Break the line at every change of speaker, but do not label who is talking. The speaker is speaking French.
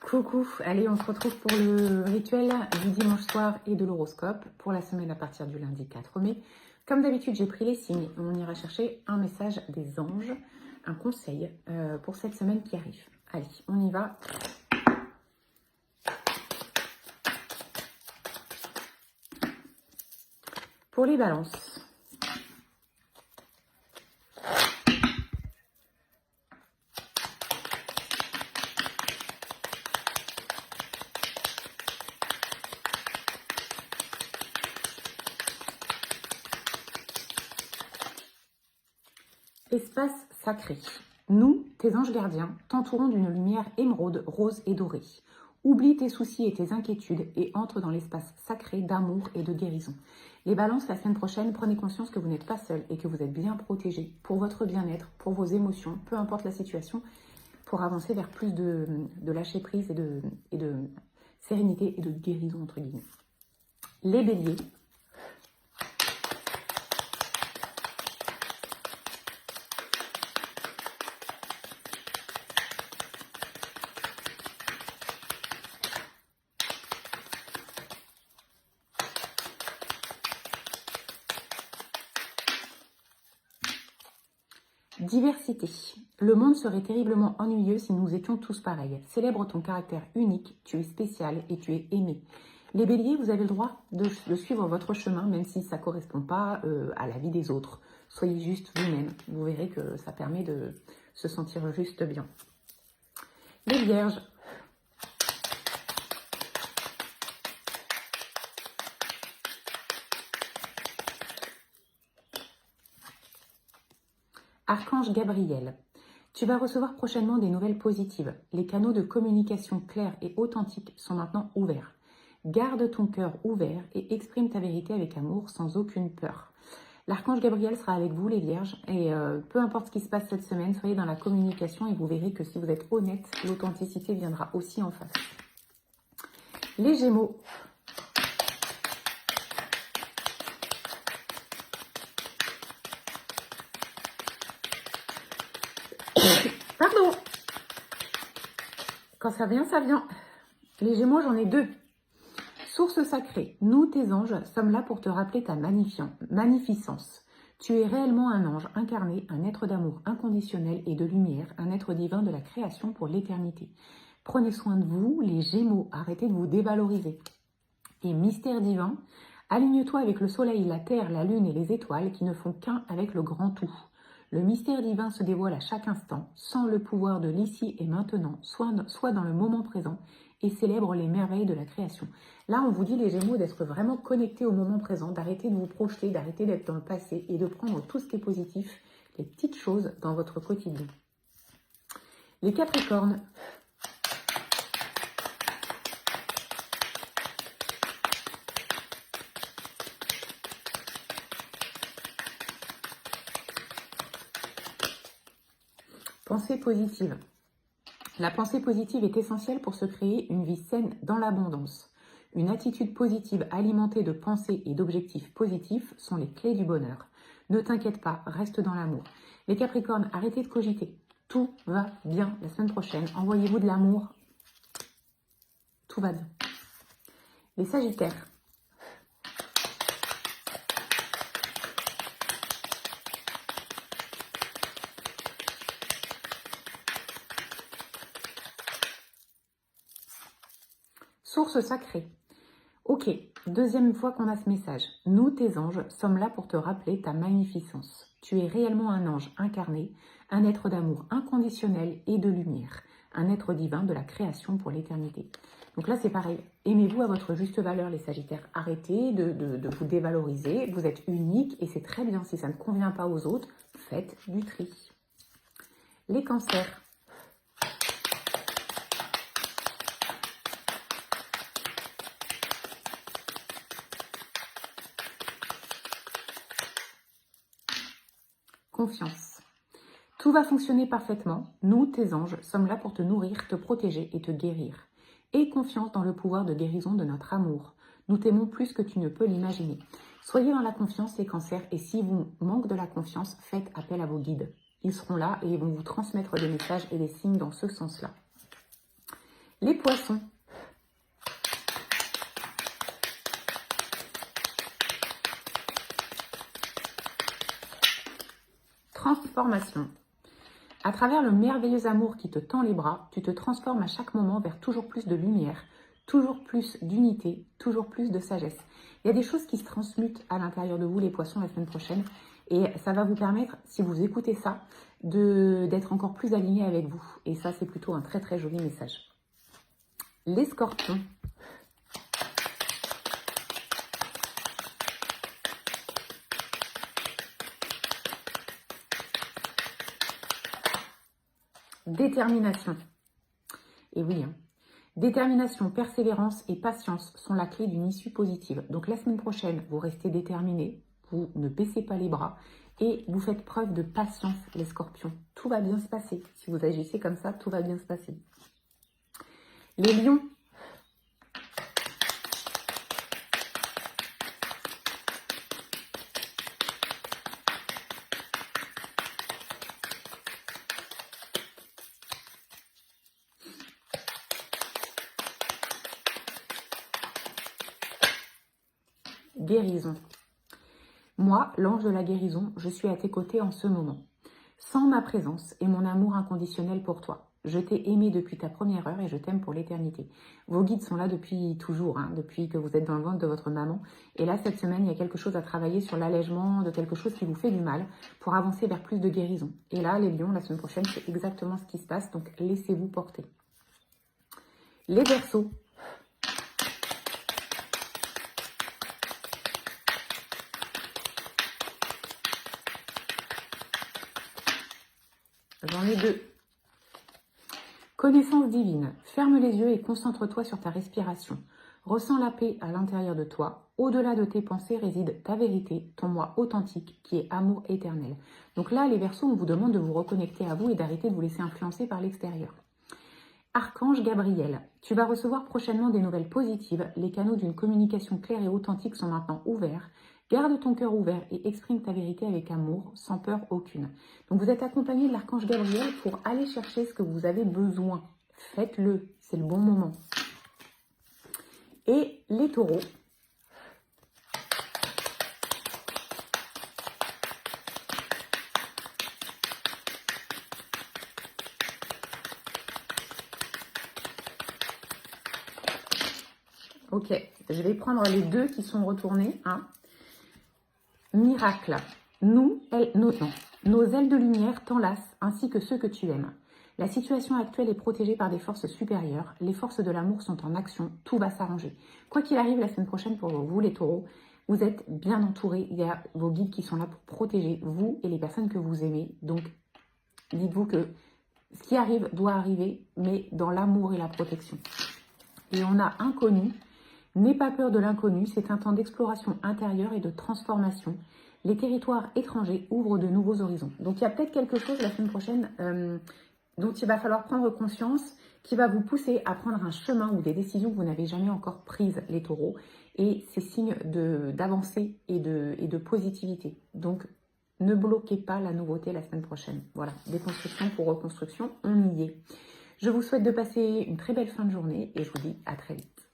Coucou, allez on se retrouve pour le rituel du dimanche soir et de l'horoscope pour la semaine à partir du lundi 4 mai. Comme d'habitude j'ai pris les signes, on ira chercher un message des anges, un conseil pour cette semaine qui arrive. Allez, on y va. Pour les balances. Espace sacré. Nous, tes anges gardiens, t'entourons d'une lumière émeraude, rose et dorée. Oublie tes soucis et tes inquiétudes et entre dans l'espace sacré d'amour et de guérison. Les balances, la semaine prochaine, prenez conscience que vous n'êtes pas seul et que vous êtes bien protégés pour votre bien-être, pour vos émotions, peu importe la situation, pour avancer vers plus de lâcher prise et de sérénité et de guérison, entre guillemets. Les béliers. Diversité. Le monde serait terriblement ennuyeux si nous étions tous pareils. Célèbre ton caractère unique, tu es spécial et tu es aimé. Les béliers, vous avez le droit de suivre votre chemin, même si ça ne correspond pas à la vie des autres. Soyez juste vous-même. Vous verrez que ça permet de se sentir juste bien. Les vierges. Archange Gabriel, tu vas recevoir prochainement des nouvelles positives. Les canaux de communication clairs et authentiques sont maintenant ouverts. Garde ton cœur ouvert et exprime ta vérité avec amour sans aucune peur. L'Archange Gabriel sera avec vous les vierges et peu importe ce qui se passe cette semaine, soyez dans la communication et vous verrez que si vous êtes honnête, l'authenticité viendra aussi en face. Les Gémeaux. Pardon. Quand ça vient, ça vient. Les Gémeaux, j'en ai deux. Source sacrée, nous, tes anges, sommes là pour te rappeler ta magnificence. Tu es réellement un ange incarné, un être d'amour inconditionnel et de lumière, un être divin de la création pour l'éternité. Prenez soin de vous, les Gémeaux, arrêtez de vous dévaloriser. Et mystère divin, aligne-toi avec le soleil, la terre, la lune et les étoiles qui ne font qu'un avec le grand tout. Le mystère divin se dévoile à chaque instant, sans le pouvoir de l'ici et maintenant, soit dans le moment présent, et célèbre les merveilles de la création. Là, on vous dit, les Gémeaux, d'être vraiment connectés au moment présent, d'arrêter de vous projeter, d'arrêter d'être dans le passé et de prendre tout ce qui est positif, les petites choses dans votre quotidien. Les Capricornes. Pensée positive. La pensée positive est essentielle pour se créer une vie saine dans l'abondance. Une attitude positive alimentée de pensées et d'objectifs positifs sont les clés du bonheur. Ne t'inquiète pas, reste dans l'amour. Les Capricornes, arrêtez de cogiter. Tout va bien la semaine prochaine. Envoyez-vous de l'amour. Tout va bien. Les Sagittaires. Source sacrée. Ok, deuxième fois qu'on a ce message. Nous, tes anges, sommes là pour te rappeler ta magnificence. Tu es réellement un ange incarné, un être d'amour inconditionnel et de lumière, un être divin de la création pour l'éternité. Donc là, c'est pareil. Aimez-vous à votre juste valeur, les Sagittaires. Arrêtez de vous dévaloriser. Vous êtes unique et c'est très bien. Si ça ne convient pas aux autres, faites du tri. Les Cancers. Confiance. Tout va fonctionner parfaitement. Nous, tes anges, sommes là pour te nourrir, te protéger et te guérir. Aie confiance dans le pouvoir de guérison de notre amour. Nous t'aimons plus que tu ne peux l'imaginer. Soyez dans la confiance, les cancers, et si vous manquez de la confiance, faites appel à vos guides. Ils seront là et ils vont vous transmettre des messages et des signes dans ce sens-là. Les poissons. Transformation. À travers le merveilleux amour qui te tend les bras, tu te transformes à chaque moment vers toujours plus de lumière, toujours plus d'unité, toujours plus de sagesse. Il y a des choses qui se transmutent à l'intérieur de vous, les poissons, la semaine prochaine. Et ça va vous permettre, si vous écoutez ça, d'être encore plus aligné avec vous. Et ça, c'est plutôt un très très joli message. Les scorpions. Détermination. Et oui, hein. Détermination, persévérance et patience sont la clé d'une issue positive. Donc la semaine prochaine, vous restez déterminés, vous ne baissez pas les bras et vous faites preuve de patience, les scorpions. Tout va bien se passer. Si vous agissez comme ça, tout va bien se passer. Les lions. Guérison. Moi, l'ange de la guérison, je suis à tes côtés en ce moment. Sans ma présence et mon amour inconditionnel pour toi. Je t'ai aimé depuis ta première heure et je t'aime pour l'éternité. Vos guides sont là depuis toujours, hein, depuis que vous êtes dans le ventre de votre maman. Et là, cette semaine, il y a quelque chose à travailler sur l'allègement de quelque chose qui vous fait du mal pour avancer vers plus de guérison. Et là, les lions, la semaine prochaine, c'est exactement ce qui se passe. Donc, laissez-vous porter. Les Verseaux. J'en ai deux. Connaissance divine. Ferme les yeux et concentre-toi sur ta respiration. Ressens la paix à l'intérieur de toi. Au-delà de tes pensées réside ta vérité, ton moi authentique, qui est amour éternel. Donc là, les Verseaux, on vous demande de vous reconnecter à vous et d'arrêter de vous laisser influencer par l'extérieur. Archange Gabriel, tu vas recevoir prochainement des nouvelles positives. Les canaux d'une communication claire et authentique sont maintenant ouverts. Garde ton cœur ouvert et exprime ta vérité avec amour, sans peur aucune. Donc vous êtes accompagné de l'archange Gabriel pour aller chercher ce que vous avez besoin. Faites-le, c'est le bon moment. Et les taureaux. Ok, je vais prendre les deux qui sont retournés. Hein. Miracle. Nos ailes de lumière t'enlacent ainsi que ceux que tu aimes. La situation actuelle est protégée par des forces supérieures. Les forces de l'amour sont en action. Tout va s'arranger. Quoi qu'il arrive la semaine prochaine pour vous, les taureaux, vous êtes bien entourés. Il y a vos guides qui sont là pour protéger vous et les personnes que vous aimez. Donc, dites-vous que ce qui arrive doit arriver, mais dans l'amour et la protection. Et on a inconnu. N'aie pas peur de l'inconnu, c'est un temps d'exploration intérieure et de transformation. Les territoires étrangers ouvrent de nouveaux horizons. Donc il y a peut-être quelque chose la semaine prochaine dont il va falloir prendre conscience, qui va vous pousser à prendre un chemin ou des décisions que vous n'avez jamais encore prises, les taureaux. Et c'est signe d'avancée et de positivité. Donc ne bloquez pas la nouveauté la semaine prochaine. Voilà, déconstruction pour reconstruction, on y est. Je vous souhaite de passer une très belle fin de journée et je vous dis à très vite.